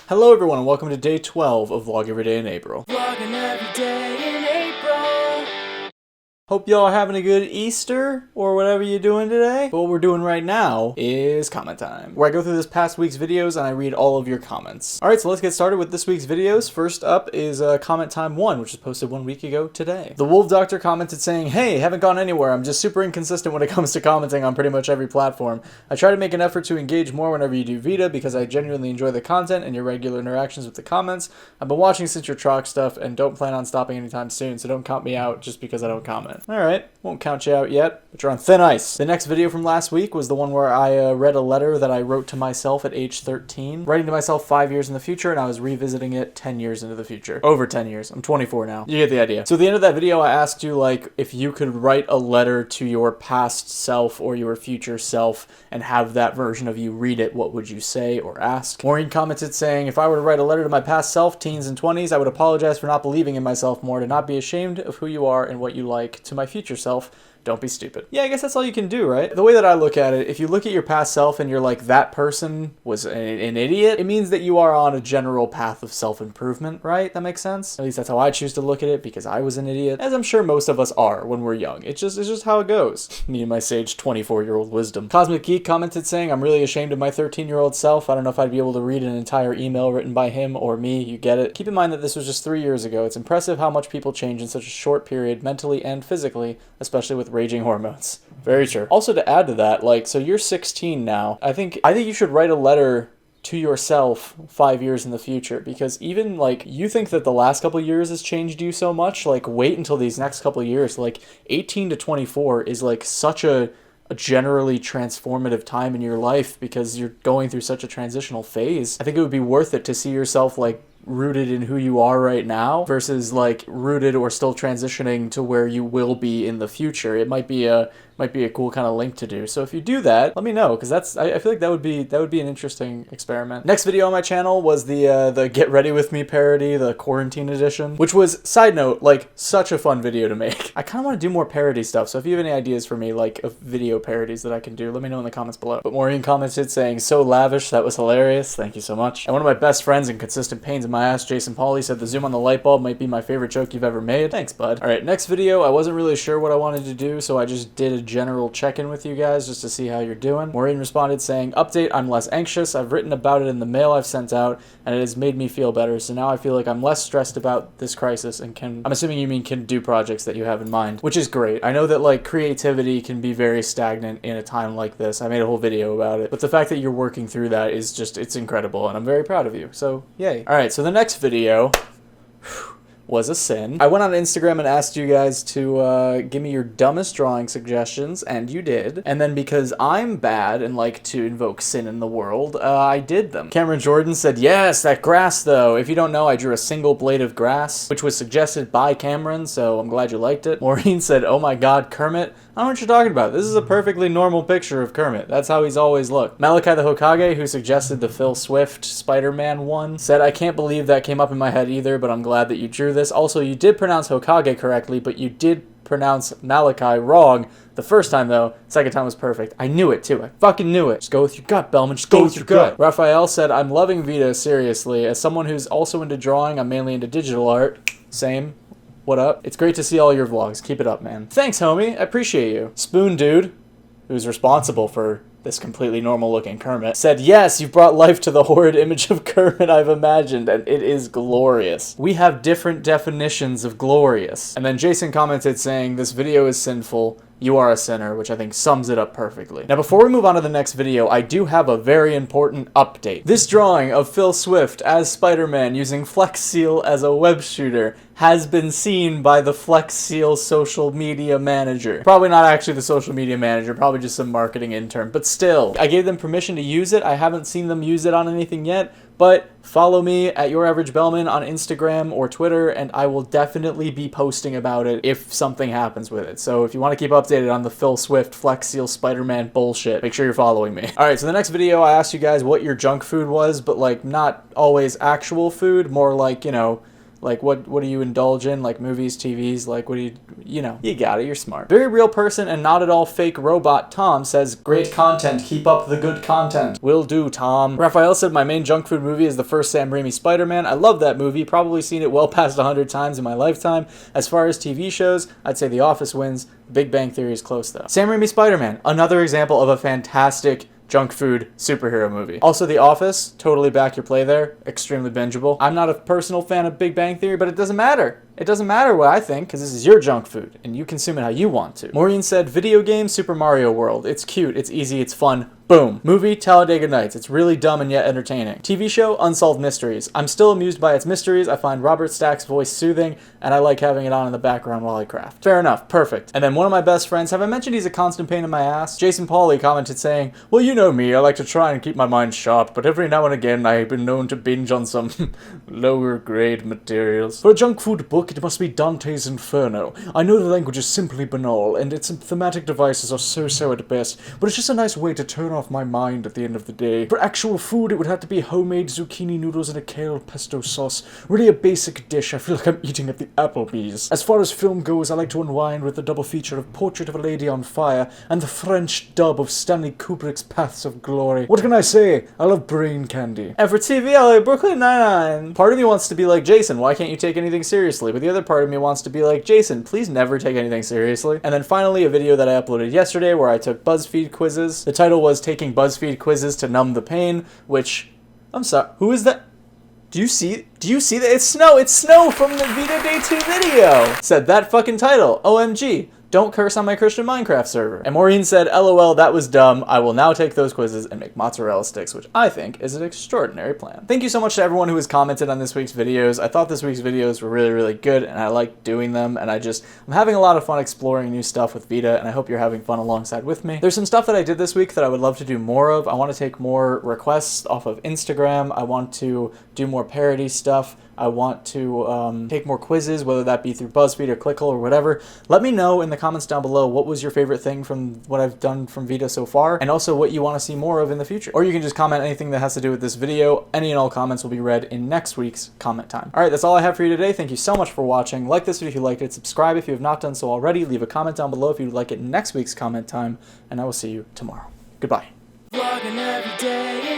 Hello everyone and welcome to day 12 of Vlog Every Day in April. Vlogging every day in April. Hope y'all are having a good Easter or whatever you're doing today. But what we're doing right now is comment time, where I go through this past week's videos and I read all of your comments. Alright, so let's get started with this week's videos. First up is comment time 1, which was posted 1 week ago today. The Wolf Doctor commented saying, "Hey, haven't gone anywhere. I'm just super inconsistent when it comes to commenting on pretty much every platform. I try to make an effort to engage more whenever you do VEDA because I genuinely enjoy the content and your regular interactions with the comments. I've been watching since your Troc stuff and don't plan on stopping anytime soon, so don't count me out just because I don't comment." Alright, won't count you out yet, but you're on thin ice. The next video from last week was the one where I read a letter that I wrote to myself at age 13, writing to myself 5 years in the future, and I was revisiting it 10 years into the future. Over 10 years. I'm 24 now. You get the idea. So at the end of that video, I asked you, like, if you could write a letter to your past self or your future self and have that version of you read it, what would you say or ask? Maureen commented saying, "If I were to write a letter to my past self, teens and 20s, I would apologize for not believing in myself more, to not be ashamed of who you are and what you like. To my future self, don't be stupid." Yeah, I guess that's all you can do, right? The way that I look at it, if you look at your past self and you're like, that person was an idiot, it means that you are on a general path of self-improvement, right? That makes sense? At least that's how I choose to look at it, because I was an idiot, as I'm sure most of us are when we're young. It's just how it goes. Me and my sage 24-year-old wisdom. Cosmic Geek commented saying, "I'm really ashamed of my 13-year-old self. I don't know if I'd be able to read an entire email written by him or me. You get it? Keep in mind that this was just 3 years ago. It's impressive how much people change in such a short period, mentally and physically, especially with raging hormones." Very true. Also, to add to that, like, so you're 16 now. I think you should write a letter to yourself 5 years in the future, because even, like, you think that the last couple of years has changed you so much, like, wait until these next couple of years. Like, 18 to 24 is like such a generally transformative time in your life, because you're going through such a transitional phase. I think it would be worth it to see yourself, like, rooted in who you are right now versus, like, rooted or still transitioning to where you will be in the future. It might be a cool kind of link to do. So if you do that, let me know, because I feel like that would be an interesting experiment. Next video on my channel was the Get Ready With Me parody, the quarantine edition, which was, side note, like, such a fun video to make. I kind of want to do more parody stuff, so if you have any ideas for me, like, of video parodies that I can do, let me know in the comments below. But Maureen commented saying, "So lavish, that was hilarious. Thank you so much." And one of my best friends and consistent pains in my ass, Jason Pauly, said, "The zoom on the light bulb might be my favorite joke you've ever made." Thanks, bud. Alright, next video, I wasn't really sure what I wanted to do, so I just did a general check-in with you guys just to see how you're doing. Maureen responded saying, "Update, I'm less anxious. I've written about it in the mail I've sent out, and it has made me feel better. So now I feel like I'm less stressed about this crisis and I'm assuming you mean can do projects that you have in mind," which is great. I know that, like, creativity can be very stagnant in a time like this. I made a whole video about it. But the fact that you're working through that is just, it's incredible, and I'm very proud of you. So, yay. Alright, so the next video was a sin. I went on Instagram and asked you guys to give me your dumbest drawing suggestions, and you did. And then because I'm bad and like to invoke sin in the world, I did them. Cameron Jordan said, "Yes, that grass though. If you don't know, I drew a single blade of grass," which was suggested by Cameron, so I'm glad you liked it. Maureen said, "Oh my god, Kermit. I don't know what you're talking about. This is a perfectly normal picture of Kermit. That's how he's always looked." Malachi the Hokage, who suggested the Phil Swift Spider-Man one, said, "I can't believe that came up in my head either, but I'm glad that you drew this. Also, you did pronounce Hokage correctly, but you did pronounce Malachi wrong the first time, though. Second time was perfect. I knew it, too. I fucking knew it. Just go with your gut, Bellman. Just go with your gut." Raphael said, "I'm loving VEDA, seriously. As someone who's also into drawing, I'm mainly into digital art." Same. What up? It's great to see all your vlogs. Keep it up, man. Thanks, homie. I appreciate you. Spoon Dude, who's responsible for this completely normal-looking Kermit, said, "Yes, you've brought life to the horrid image of Kermit I've imagined, and it is glorious. We have different definitions of glorious." And then Jason commented saying, "This video is sinful. You are a sinner," which I think sums it up perfectly. Now, before we move on to the next video, I do have a very important update. This drawing of Phil Swift as Spider-Man using Flex Seal as a web shooter has been seen by the Flex Seal social media manager. Probably not actually the social media manager, probably just some marketing intern, but still. I gave them permission to use it. I haven't seen them use it on anything yet, but follow me at Your Average Bellman on Instagram or Twitter, and I will definitely be posting about it if something happens with it. So if you want to keep updated on the Phil Swift Flex Seal Spider-Man bullshit, make sure you're following me. Alright, so the next video I asked you guys what your junk food was, but, like, not always actual food, more like, you know, Like, what do you indulge in? Like, movies, TVs, like, what do you know, you got it, you're smart. Very real person and not at all fake robot Tom says, great content, keep up the good content. Will do, Tom. Raphael said, my main junk food movie is the first Sam Raimi Spider-Man. I love that movie, probably seen it well past 100 times in my lifetime. As far as TV shows, I'd say The Office wins. Big Bang Theory is close though. Sam Raimi Spider-Man, another example of a fantastic junk food superhero movie. Also, The Office, totally back your play there. Extremely bingeable. I'm not a personal fan of Big Bang Theory, but it doesn't matter. It doesn't matter what I think, because this is your junk food, and you consume it how you want to. Maureen said, video game, Super Mario World. It's cute, it's easy, it's fun. Boom. Movie, Talladega Nights. It's really dumb and yet entertaining. TV show, Unsolved Mysteries. I'm still amused by its mysteries. I find Robert Stack's voice soothing, and I like having it on in the background while I craft. Fair enough. Perfect. And then one of my best friends, have I mentioned he's a constant pain in my ass? Jason Pauly commented saying, well, you know me, I like to try and keep my mind sharp, but every now and again I've been known to binge on some lower grade materials. For a junk food book, it must be Dante's Inferno. I know the language is simply banal, and its thematic devices are so-so at best, but it's just a nice way to turn off my mind at the end of the day. For actual food, it would have to be homemade zucchini noodles and a kale pesto sauce. Really a basic dish. I feel like I'm eating at the Applebee's. As far as film goes, I like to unwind with the double feature of Portrait of a Lady on Fire and the French dub of Stanley Kubrick's Paths of Glory. What can I say? I love brain candy. And for TV, I like Brooklyn Nine-Nine. Part of me wants to be like, Jason, why can't you take anything seriously? But the other part of me wants to be like, Jason, please never take anything seriously. And then finally, a video that I uploaded yesterday where I took BuzzFeed quizzes. The title was Taking BuzzFeed Quizzes to Numb the Pain, which, I'm sorry, who is that? Do you see that? It's Snow from the VEDA Day 2 video. Said that fucking title, OMG. Don't curse on my Christian Minecraft server. And Maureen said, LOL, that was dumb. I will now take those quizzes and make mozzarella sticks, which I think is an extraordinary plan. Thank you so much to everyone who has commented on this week's videos. I thought this week's videos were really, really good, and I like doing them, and I'm having a lot of fun exploring new stuff with VEDA, and I hope you're having fun alongside with me. There's some stuff that I did this week that I would love to do more of. I want to take more requests off of Instagram. I want to do more parody stuff. I want to take more quizzes, whether that be through BuzzFeed or Clickle or whatever. Let me know in the comments down below what was your favorite thing from what I've done from VEDA so far, and also what you want to see more of in the future. Or you can just comment anything that has to do with this video. Any and all comments will be read in next week's comment time. Alright, that's all I have for you today. Thank you so much for watching. Like this video if you liked it. Subscribe if you have not done so already. Leave a comment down below if you'd like it next week's comment time, and I will see you tomorrow. Goodbye. Vlogging every day